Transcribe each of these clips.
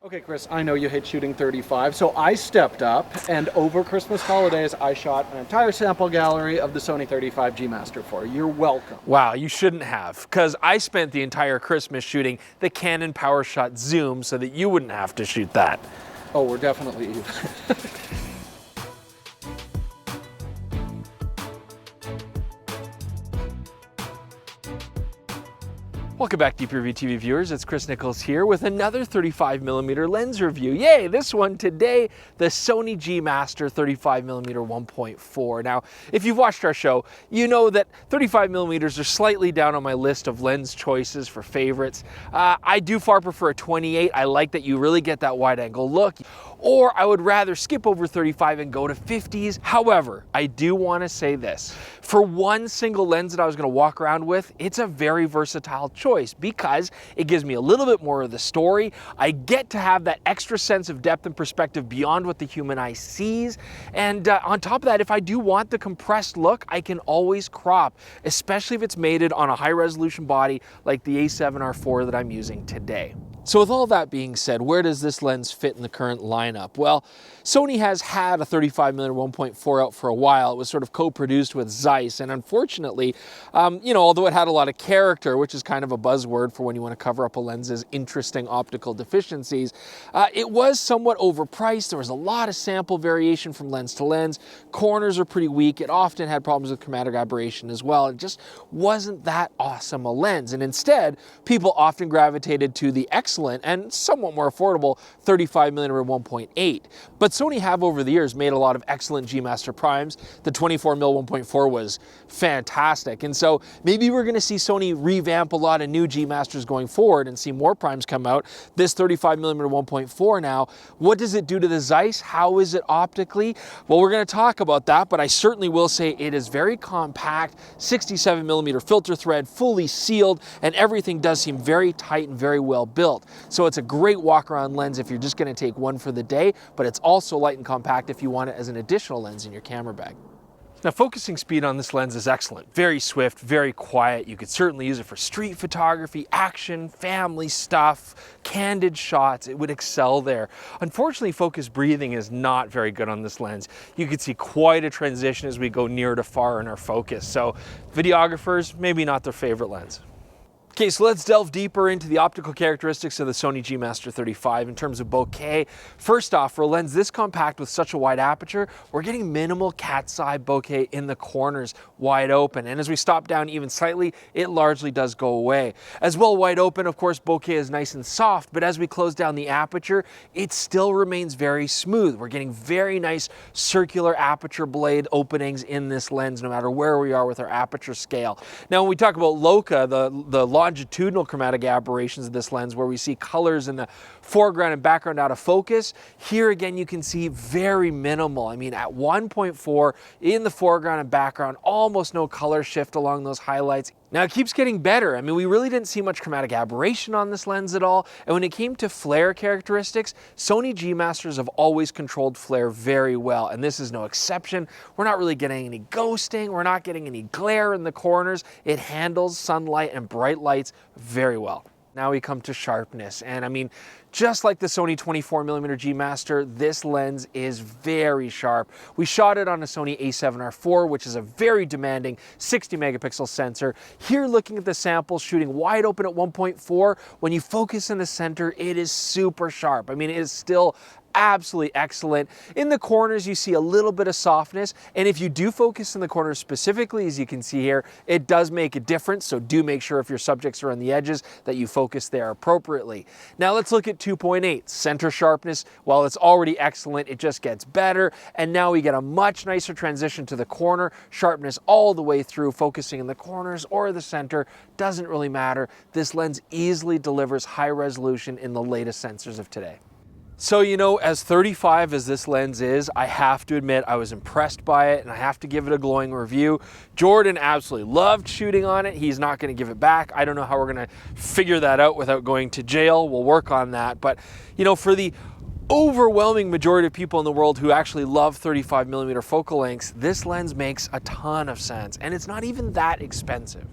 Okay, Chris, I know you hate shooting 35, so I stepped up, and over Christmas holidays, I shot an entire sample gallery of the Sony 35 G Master 4. You're welcome. Wow, you shouldn't have, because I spent the entire Christmas shooting the Canon PowerShot Zoom so that you wouldn't have to shoot that. Oh, we're definitely even. Welcome back, Deep Review TV viewers. It's Chris Nichols here with another 35mm lens review. Yay, this one today, the Sony G Master 35mm 1.4. Now, if you've watched our show, you know that 35mm are slightly down on my list of lens choices for favorites. I do far prefer a 28. I like that you really get that wide angle look. Or I would rather skip over 35 and go to 50s. However, I do want to say this. For one single lens that I was going to walk around with, it's a very versatile choice because it gives me a little bit more of the story. I get to have that extra sense of depth and perspective beyond what the human eye sees. And on top of that, if I do want the compressed look, I can always crop, especially if it's mated on a high resolution body like the A7R4 that I'm using today. So with all that being said, where does this lens fit in the current lineup? Well, Sony has had a 35mm 1.4 out for a while. It was sort of co-produced with Zeiss, and unfortunately, although it had a lot of character, which is kind of a buzzword for when you want to cover up a lens's interesting optical deficiencies, it was somewhat overpriced. There was a lot of sample variation from lens to lens. Corners are pretty weak. It often had problems with chromatic aberration as well. It just wasn't that awesome a lens, and instead, people often gravitated to the excellent and somewhat more affordable 35mm 1.8. But Sony have over the years made a lot of excellent G Master primes. The 24mm 1.4 was fantastic, and so maybe we're going to see Sony revamp a lot of new G Masters going forward and see more primes come out. This 35mm 1.4 now, what does it do to the Zeiss? How is it optically? Well, we're going to talk about that, but I certainly will say it is very compact, 67mm filter thread, fully sealed, and everything does seem very tight and very well built. So it's a great walk-around lens if you're just going to take one for the day, but it's also light and compact if you want it as an additional lens in your camera bag. Now, focusing speed on this lens is excellent. Very swift, very quiet. You could certainly use it for street photography, action, family stuff, candid shots. It would excel there. Unfortunately, focus breathing is not very good on this lens. You could see quite a transition as we go near to far in our focus. So videographers, maybe not their favorite lens. Okay, so let's delve deeper into the optical characteristics of the Sony G Master 35 in terms of bokeh. First off, for a lens this compact with such a wide aperture, we're getting minimal cat's eye bokeh in the corners wide open. And as we stop down even slightly, it largely does go away. As well wide open, of course, bokeh is nice and soft, but as we close down the aperture, it still remains very smooth. We're getting very nice circular aperture blade openings in this lens, no matter where we are with our aperture scale. Now, when we talk about LOCA, the longitudinal chromatic aberrations of this lens, where we see colors in the foreground and background out of focus, here again you can see very minimal. I mean, at 1.4 in the foreground and background, almost no color shift along those highlights. Now it keeps getting better. I mean, we really didn't see much chromatic aberration on this lens at all. And when it came to flare characteristics, Sony G Masters have always controlled flare very well, and this is no exception. We're not really getting any ghosting. We're not getting any glare in the corners. It handles sunlight and bright lights very well. Now we come to sharpness, and I mean, just like the Sony 24mm G Master, this lens is very sharp. We shot it on a Sony A7R4, which is a very demanding 60 megapixel sensor. Here, looking at the sample, shooting wide open at 1.4, when you focus in the center, it is super sharp. I mean, it is still absolutely excellent. In the corners, you see a little bit of softness, and if you do focus in the corners specifically, as you can see here, it does make a difference, so do make sure if your subjects are on the edges that you focus there appropriately. Now let's look at 2.8. Center sharpness, while it's already excellent, it just gets better, and now we get a much nicer transition to the corner sharpness all the way through. Focusing in the corners or the center doesn't really matter. This lens easily delivers high resolution in the latest sensors of today. So, you know, as 35 as this lens is, I have to admit I was impressed by it, and I have to give it a glowing review. Jordan absolutely loved shooting on it. He's not going to give it back. I don't know how we're going to figure that out without going to jail. We'll work on that. But, you know, for the overwhelming majority of people in the world who actually love 35mm focal lengths, this lens makes a ton of sense, and it's not even that expensive.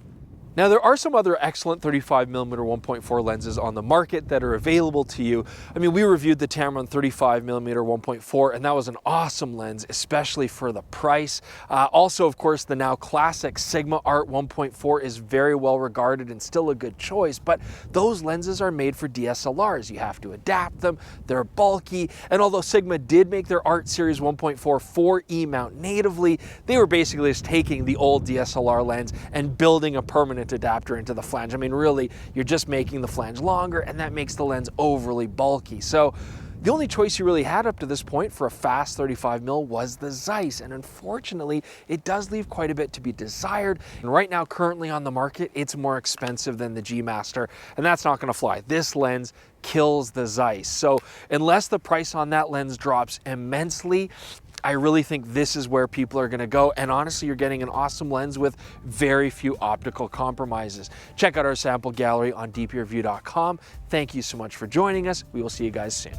Now, there are some other excellent 35mm 1.4 lenses on the market that are available to you. I mean, we reviewed the Tamron 35mm 1.4, and that was an awesome lens, especially for the price. Also, of course, the now classic Sigma Art 1.4 is very well regarded and still a good choice, but those lenses are made for DSLRs. You have to adapt them, they're bulky, and although Sigma did make their Art Series 1.4 for E-mount natively, they were basically just taking the old DSLR lens and building a permanent adapter into the flange. I mean, really, you're just making the flange longer, and that makes the lens overly bulky. So the only choice you really had up to this point for a fast 35mm was the Zeiss, and unfortunately, it does leave quite a bit to be desired. And right now, currently on the market, it's more expensive than the G Master, and that's not gonna fly. This lens kills the Zeiss. So unless the price on that lens drops immensely, I really think this is where people are gonna go. And honestly, you're getting an awesome lens with very few optical compromises. Check out our sample gallery on dpreview.com. Thank you so much for joining us. We will see you guys soon.